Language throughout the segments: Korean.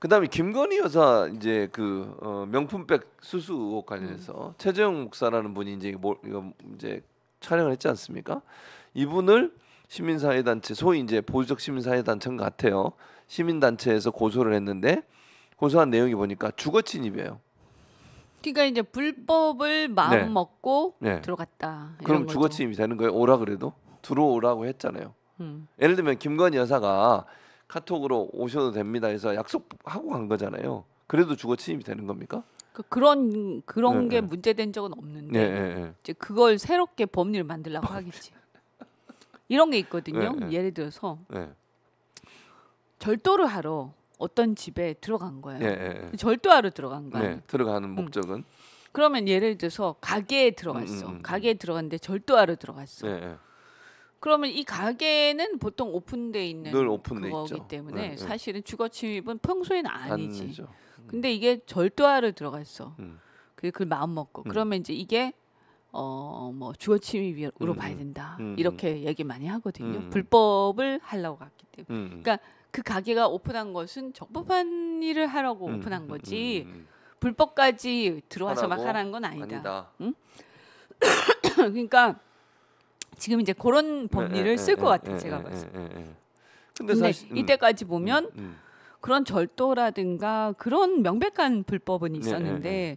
그다음에 김건희 여사 이제 그 명품백 수수 의혹 관련해서 최재형 목사라는 분이 이제 이거 이제 촬영을 했지 않습니까? 이분을 시민사회단체 소위 이제 보수적 시민사회단체 같아요. 시민단체에서 고소를 했는데 고소한 내용이 보니까 주거 침입이에요. 그러니까 이제 불법을 마음 먹고 들어갔다. 그럼 주거 침입이 되는 거예요? 오라 그래도 들어오라고 했잖아요. 예를 들면 김건희 여사가 카톡으로 오셔도 됩니다 해서 약속하고 간 거잖아요. 그래도 주거 침입이 되는 겁니까? 그런 게 문제된 적은 없는데 이제 그걸 새롭게 법리를 만들려고 하겠지. 이런 게 있거든요. 예를 들어서 절도를 하러 어떤 집에 들어간 거예요. 절도하러 들어간 거예요. 들어가는 목적은? 그러면 예를 들어서 가게에 들어갔어. 가게에 들어갔는데 절도하러 들어갔어. 그러면 이 가게는 보통 오픈돼 있는 늘 오픈돼 거기 있죠. 때문에 사실은 주거 침입은 평소에는 아니지. 아니죠. 근데 이게 절도하러 들어갔어. 그걸 마음 먹고 그러면 이제 이게 뭐 주거 침입으로 봐야 된다. 이렇게 얘기 많이 하거든요. 불법을 하려고 갔기 때문에. 그러니까 그 가게가 오픈한 것은 적법한 일을 하라고 오픈한 거지. 불법까지 들어와서 막 하라는 건 아니다. 응? 그러니까 지금 이제 그런 법리를 쓸 것 같아요. 제가 봤을 때. 근데 사실, 이때까지 보면 그런 절도라든가 그런 명백한 불법은 있었는데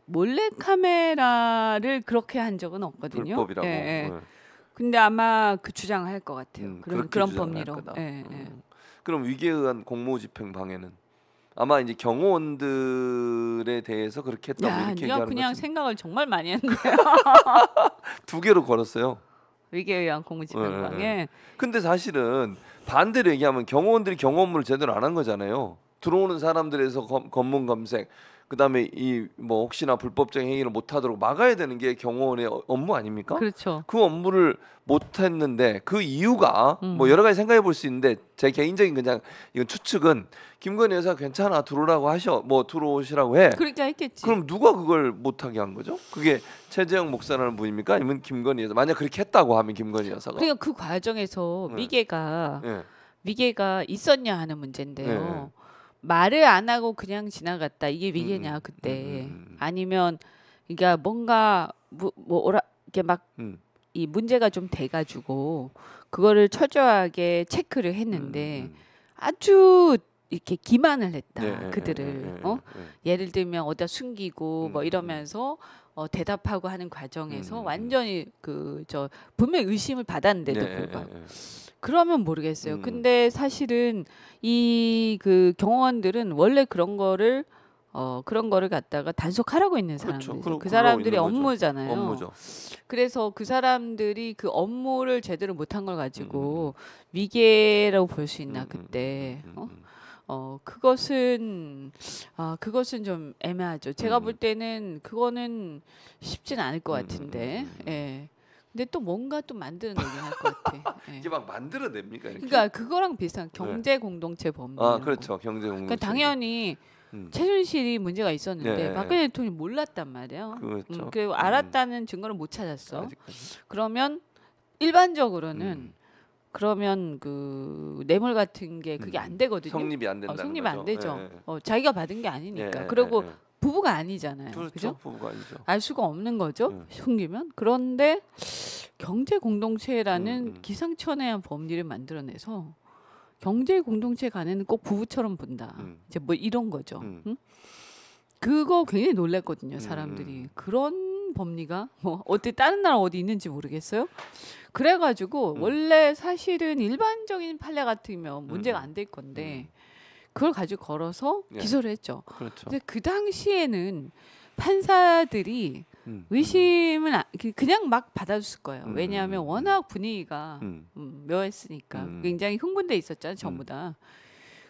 몰래 카메라를 그렇게 한 적은 없거든요. 불법이라고. 근데 아마 그 주장을 할 것 같아요. 그런 법리로. 그럼 위계에 의한 공무집행 방해는 아마 이제 경호원들에 대해서 그렇게 했다고 이렇게 얘기하는 거죠. 그냥 생각을 정말 많이 했는데요. 2개로 걸었어요. 위계에 의한 공무집행 방해. 근데 사실은 반대로 얘기하면 경호원들이 경호 업무를 제대로 안 한 거잖아요. 들어오는 사람들에서 검문 검색, 그다음에 이 뭐 혹시나 불법적인 행위를 못하도록 막아야 되는 게 경호원의 업무 아닙니까? 그렇죠. 그 업무를 못했는데 그 이유가 뭐 여러 가지 생각해 볼 수 있는데 제 개인적인 그냥 이건 추측은 김건희 여사 괜찮아 들어오라고 들어오시라고 해. 그러니까 했겠지. 그럼 누가 그걸 못하게 한 거죠? 그게 최재형 목사라는 분입니까? 아니면 김건희 여사? 만약 그렇게 했다고 하면 김건희 여사가. 그러니까 그 과정에서 위계가 있었냐 하는 문제인데요. 말을 안 하고 그냥 지나갔다. 이게 위계냐 그때. 아니면 그러니까 뭔가 이렇게 막 이 문제가 좀 돼가지고 그거를 철저하게 체크를 했는데 아주 이렇게 기만을 했다. 그들을 예를 들면 어디다 숨기고 뭐 이러면서 대답하고 하는 과정에서 완전히 분명히 의심을 받았는데도 불구하고 그러면 모르겠어요. 근데 사실은 이 그 경호원들은 원래 그런 거를 갖다가 단속하라고 있는 사람들. 그 사람들이 업무잖아요. 업무죠. 그래서 그 사람들이 그 업무를 제대로 못한 걸 가지고 위계라고 볼 수 있나 그때. 그것은 좀 애매하죠. 제가 볼 때는 그거는 쉽진 않을 것 같은데. 근데 또 뭔가 또 만들어내긴 할 것 같아. 이게 막 만들어냅니까? 이렇게? 그러니까 그거랑 비슷한 경제 공동체 법리. 그렇죠. 경제 공동체. 그러니까 당연히 최순실이 문제가 있었는데 박근혜 대통령이 몰랐단 말이에요. 그렇죠. 그리고 알았다는 증거를 못 찾았어. 그러면 일반적으로는 그러면 그 뇌물 같은 게 그게 안 되거든요. 성립이 안 된다는 성립이 거죠. 안 되죠. 자기가 받은 게 아니니까. 그리고 부부가 아니잖아요. 그렇죠. 부부가 아니죠. 알 수가 없는 거죠. 숨기면. 그런데 경제 공동체라는 기상천외한 법리를 만들어내서 경제 공동체 간에는 꼭 부부처럼 본다. 이제 뭐 이런 거죠. 그거 굉장히 놀랐거든요. 사람들이. 그런 법리가 뭐 다른 나라 어디 있는지 모르겠어요. 그래가지고 원래 사실은 일반적인 판례 같으면 문제가 안 될 건데 그걸 가지고 걸어서 기소를 했죠. 그렇죠. 근데 그 당시에는 판사들이 의심을 그냥 막 받아줬을 거예요. 왜냐하면 워낙 분위기가 묘했으니까 굉장히 흥분돼 있었잖아요. 전부 다.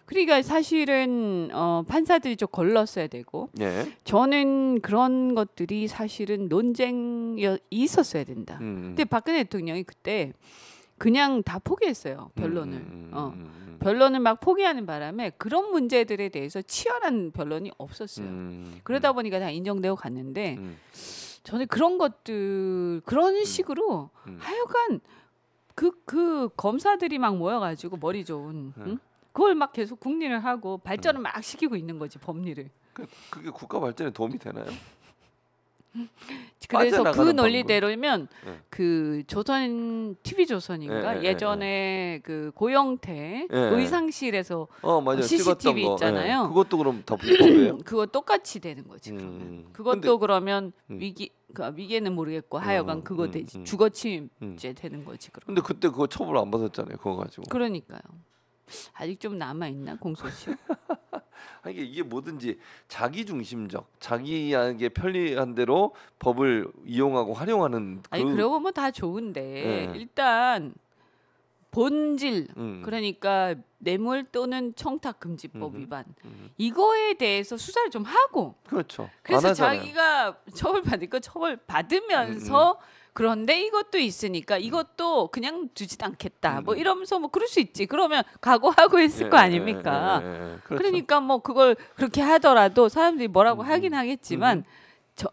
그러니까 사실은 판사들이 좀 걸렀어야 되고 저는 그런 것들이 사실은 논쟁이 있었어야 된다. 근데 박근혜 대통령이 그때 그냥 다 포기했어요. 변론을. 변론을 막 포기하는 바람에 그런 문제들에 대해서 치열한 변론이 없었어요. 그러다 보니까 다 인정되고 갔는데 저는 그런 것들 그런 식으로 하여간 그 검사들이 막 모여가지고 머리 좋은 그걸 막 계속 국리를 하고 발전을 막 시키고 있는 거지 법리를. 그게 국가 발전에 도움이 되나요? 그래서 그 빠져나가는 논리대로면 네. 그 조선 TV 조선인가 예전에 그 고영태 의상실에서 맞아요. CCTV 찍었던 있잖아요. 거. 그것도 그럼 다 불법이에요? 그거 똑같이 되는 거지. 그러면 그것도 그러면 위계는 모르겠고 하여간 그거 되지. 주거 침입죄 되는 거지. 그럼. 근데 그때 그거 처벌 안 받았잖아요. 그거 가지고. 그러니까요. 아직 좀 남아 있나 공소시효? 이게 뭐든지 자기 중심적, 자기에게 편리한 대로 법을 이용하고 활용하는. 그러고 뭐 다 좋은데 일단 본질 그러니까 뇌물 또는 청탁금지법 위반 이거에 대해서 수사를 좀 하고. 그렇죠. 그래서 자기가 처벌받을 거 처벌 받으면서. 그런데 이것도 있으니까 이것도 그냥 두지도 않겠다. 뭐 이러면서 뭐 그럴 수 있지. 그러면 각오하고 했을 거 아닙니까? 그렇죠. 그러니까 뭐 그걸 그렇게 하더라도 사람들이 뭐라고 하긴 하겠지만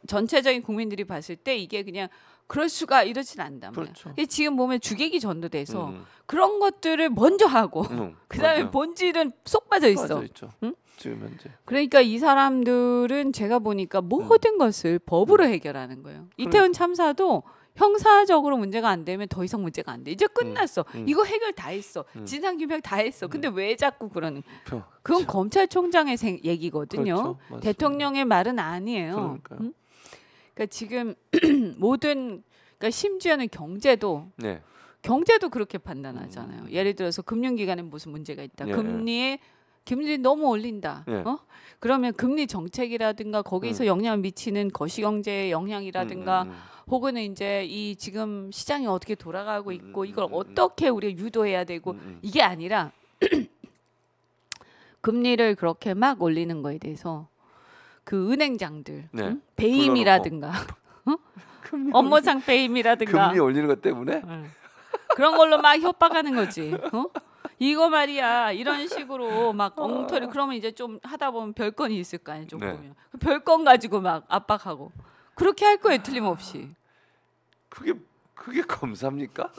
전체적인 국민들이 봤을 때 이게 그냥 그럴 수가 이러진 않단 말이야. 그렇죠. 지금 보면 주객이 전도돼서 그런 것들을 먼저 하고 그다음에 맞아요. 본질은 쏙 빠져 있어. 응? 지금 현재. 그러니까 이 사람들은 제가 보니까 모든 것을 법으로 해결하는 거예요. 이태원 참사도 형사적으로 문제가 안 되면 더 이상 문제가 안 돼. 이제 끝났어. 이거 해결 다 했어. 진상규명 다 했어. 근데 왜 자꾸 그러는? 그건 검찰총장의 얘기거든요. 그렇죠. 대통령의 말은 아니에요. 그러니까 지금 모든 그러니까 심지어는 경제도 그렇게 판단하잖아요. 예를 들어서 금융기관에 무슨 문제가 있다. 금리 너무 올린다. 그러면 금리 정책이라든가 거기서 영향을 미치는 거시경제의 영향이라든가 혹은 이제 이 지금 시장이 어떻게 돌아가고 있고 이걸 어떻게 우리가 유도해야 되고 이게 아니라 금리를 그렇게 막 올리는 거에 대해서 그 은행장들 배임이라든가 업무상 배임이라든가 금리 올리는 것 때문에 그런 걸로 막 협박하는 거지. 이거 말이야 이런 식으로 막 엉터리 그러면 이제 좀 하다 보면 별건이 있을 거 아니에요. 좀 보면 별건 가지고 막 압박하고 그렇게 할 거예요. 틀림없이. 그게 검사입니까?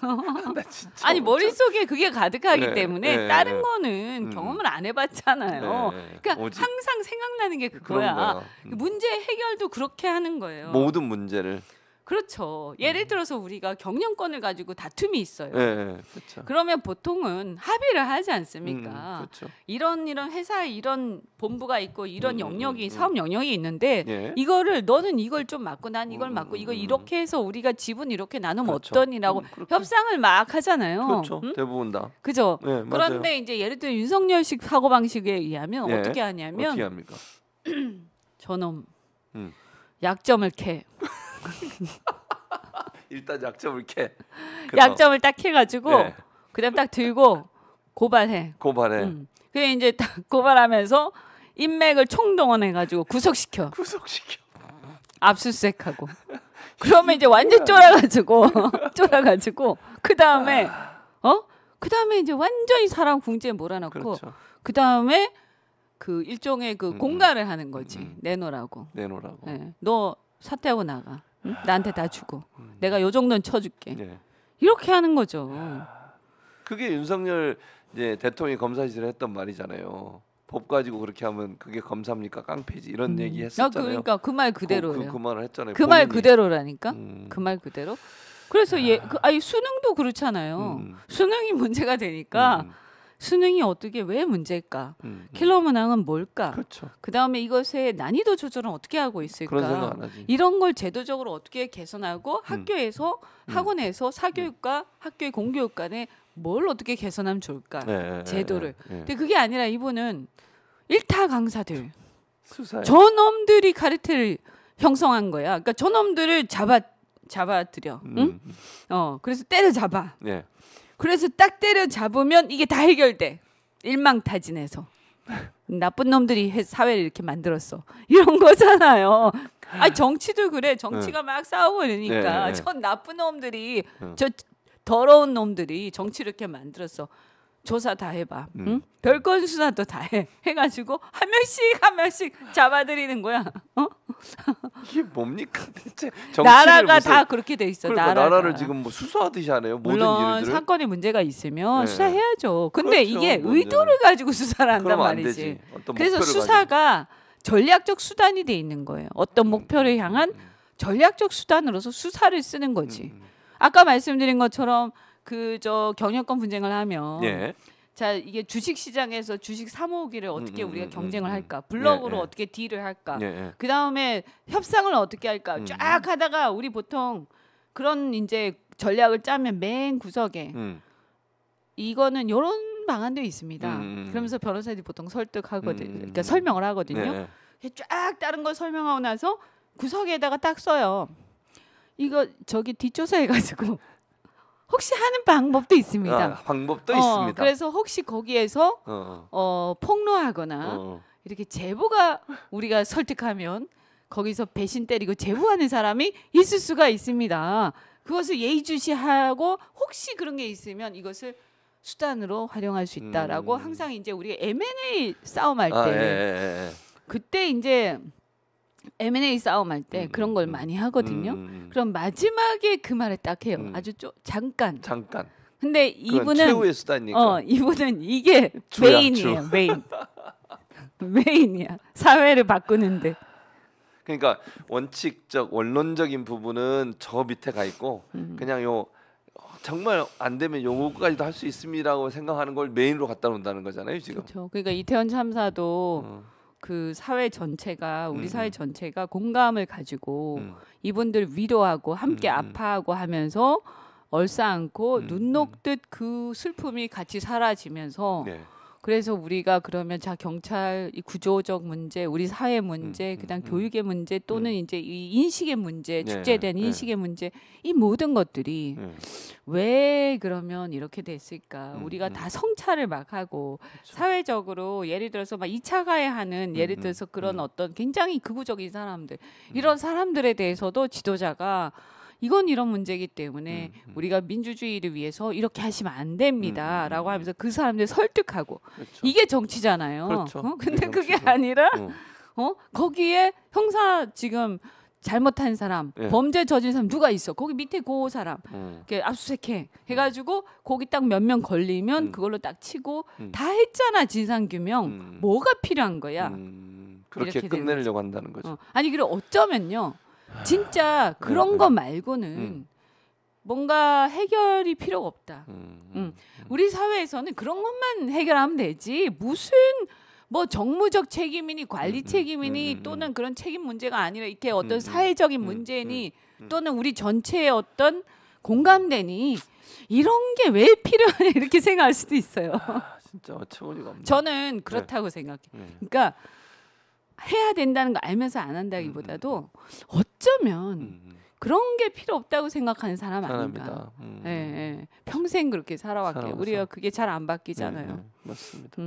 나 진짜 아니 머릿속에 그게 가득하기 때문에 다른 거는 경험을 안 해봤잖아요. 그러니까 항상 생각나는 게 그거야. 문제 해결도 그렇게 하는 거예요. 모든 문제를. 그렇죠. 예를 들어서 우리가 경영권을 가지고 다툼이 있어요. 그렇죠. 그러면 보통은 합의를 하지 않습니까? 그렇죠. 이런 회사에 이런 본부가 있고 이런 영역이 사업 영역이 있는데 이거를 너는 이걸 좀 맡고 난 이걸 맡고 이거 이렇게 해서 우리가 지분 이렇게 나누면 그렇죠. 어떠니라고 협상을 막 하잖아요. 그렇죠. 대부분 다. 그죠? 그런데 이제 예를 들어 윤석열식 사고 방식에 의하면 어떻게 하냐면 어떻게 합니까? 저놈 약점을 캐. 일단 약점을 캐. 약점을 딱 캐가지고 그다음 딱 들고 고발해. 그래 이제 딱 고발하면서 인맥을 총동원해가지고 구속시켜. 압수수색하고. 그러면 이제 완전 쫄아가지고 그 다음에 이제 완전히 사람 궁지에 몰아넣고 그 다음에 그 일종의 그 공갈을 하는 거지. 내놓으라고. 너 사퇴하고 나가. 응? 나한테 다 주고 내가 요 정도는 쳐줄게. 이렇게 하는 거죠. 그게 윤석열 이제 대통령이 검사실에 했던 말이잖아요. 법 가지고 그렇게 하면 그게 검사입니까? 깡패지 이런 얘기 했었잖아요. 그러니까 그 말 그대로예요. 그 말을 했잖아요. 그 말 그대로라니까. 그 말 그대로. 그래서 수능도 그렇잖아요. 수능이 문제가 되니까 수능이 어떻게 왜 문제일까? 킬러 문항은 뭘까? 그렇죠. 그다음에 이것의 난이도 조절은 어떻게 하고 있을까? 그런 생각 안 하지. 이런 걸 제도적으로 어떻게 개선하고 학교에서 학원에서 사교육과 학교의 공교육 간에 뭘 어떻게 개선하면 좋을까? 제도를. 근데 그게 아니라 이분은 일타 강사들 저놈들이 카르텔을 형성한 거야. 그러니까 저놈들을 잡아들여. 응? 그래서 때려잡아. 그래서 딱 때려잡으면 이게 다 해결돼. 일망타진해서. 나쁜 놈들이 사회를 이렇게 만들었어. 이런 거잖아요. 정치도 그래. 정치가 막 싸우고 이러니까 저 나쁜 놈들이 저 더러운 놈들이 정치를 이렇게 만들었어. 조사 다 해봐. 응? 별건 수사도 다 해가지고 한 명씩 잡아들이는 거야. 이게 뭡니까 대체? 나라가 다 그렇게 돼 있어. 그러니까 나라를 지금 뭐 수사하듯이 하네요. 모든 물론 일들을. 사건에 문제가 있으면 네. 수사해야죠. 근데 그렇죠, 이게 문제는. 의도를 가지고 수사를 한단 그러면 안 말이지. 되지. 어떤 그래서 목표를 수사가 전략적 수단이 돼 있는 거예요. 어떤 목표를 향한 전략적 수단으로서 수사를 쓰는 거지. 아까 말씀드린 것처럼 저 경영권 분쟁을 하면 예. 자 이게 주식 시장에서 주식 사모기를 어떻게 우리가 경쟁을 할까, 블럭으로 예, 예. 어떻게 딜을 할까, 예, 예. 그 다음에 협상을 어떻게 할까 쫙 하다가 우리 보통 그런 이제 전략을 짜면 맨 구석에 이거는 이런 방안도 있습니다. 그러면서 변호사들이 보통 설득하거든요. 그러니까 설명을 하거든요. 예. 쫙 다른 걸 설명하고 나서 구석에다가 딱 써요. 이거 저기 뒷조사해가지고 혹시 하는 방법도 있습니다. 아, 방법도 있습니다. 그래서 혹시 거기에서 폭로하거나 이렇게 제보가 우리가 설득하면 거기서 배신 때리고 제보하는 사람이 있을 수가 있습니다. 그것을 예의주시하고 혹시 그런 게 있으면 이것을 수단으로 활용할 수 있다라고 항상 이제 우리가 M&A 싸움할 때 그때 이제 M&A 싸움할 때 그런 걸 많이 하거든요. 그럼 마지막에 그 말을 딱 해요. 아주 잠깐. 근데 이분은 최후의 수단이니까. 이분은 이게 주야, 메인이에요. 메인이야. 사회를 바꾸는데. 그러니까 원칙적 원론적인 부분은 저 밑에 가 있고 그냥 정말 안 되면 요거까지도 할 수 있습니다라고 생각하는 걸 메인으로 갖다 놓는다는 거잖아요, 지금. 그렇죠. 그러니까 이태원 참사도 그 사회 전체가 우리 사회 전체가 공감을 가지고 이분들 위로하고 함께 아파하고 하면서 얼싸안고 눈 녹듯 그 슬픔이 같이 사라지면서 네. 그래서 우리가 그러면 자 경찰 이 구조적 문제, 우리 사회 문제, 그다음 교육의 문제 또는 이제 이 인식의 문제, 축제된 인식의 문제 이 모든 것들이 왜 그러면 이렇게 됐을까? 우리가 다 성찰을 막 하고 그렇죠. 사회적으로 예를 들어서 막 2차 가해하는 예를 들어서 그런 어떤 굉장히 극우적인 사람들 이런 사람들에 대해서도 지도자가 이건 이런 문제이기 때문에 우리가 민주주의를 위해서 이렇게 하시면 안 됩니다라고 하면서 그 사람들 설득하고 그렇죠. 이게 정치잖아요. 그렇죠. 근데 그게 정치죠. 아니라 거기에 형사 지금 잘못한 사람, 범죄 저지른 사람 누가 있어? 거기 밑에 그 사람 이렇게 압수수색해 해가지고 거기 딱 몇 명 걸리면 그걸로 딱 치고 다 했잖아 진상규명. 뭐가 필요한 거야? 그렇게 끝내려고 한다는 거죠. 아니 그리고 어쩌면요. 진짜 그런 거 말고는 뭔가 해결이 필요가 없다. 우리 사회에서는 그런 것만 해결하면 되지 무슨 뭐 정무적 책임이니 관리 책임이니 또는 그런 책임 문제가 아니라 이렇게 어떤 사회적인 문제니 또는 우리 전체의 어떤 공감대니 이런 게 왜 필요하냐 이렇게 생각할 수도 있어요. 진짜 어처구니가 없네. 저는 그렇다고 생각해. 그러니까 해야 된다는 거 알면서 안 한다기보다도 어쩌면 그런 게 필요 없다고 생각하는 사람 아닌가. 평생 그렇게 살아왔게요. 우리가 그게 잘 안 바뀌잖아요. 맞습니다.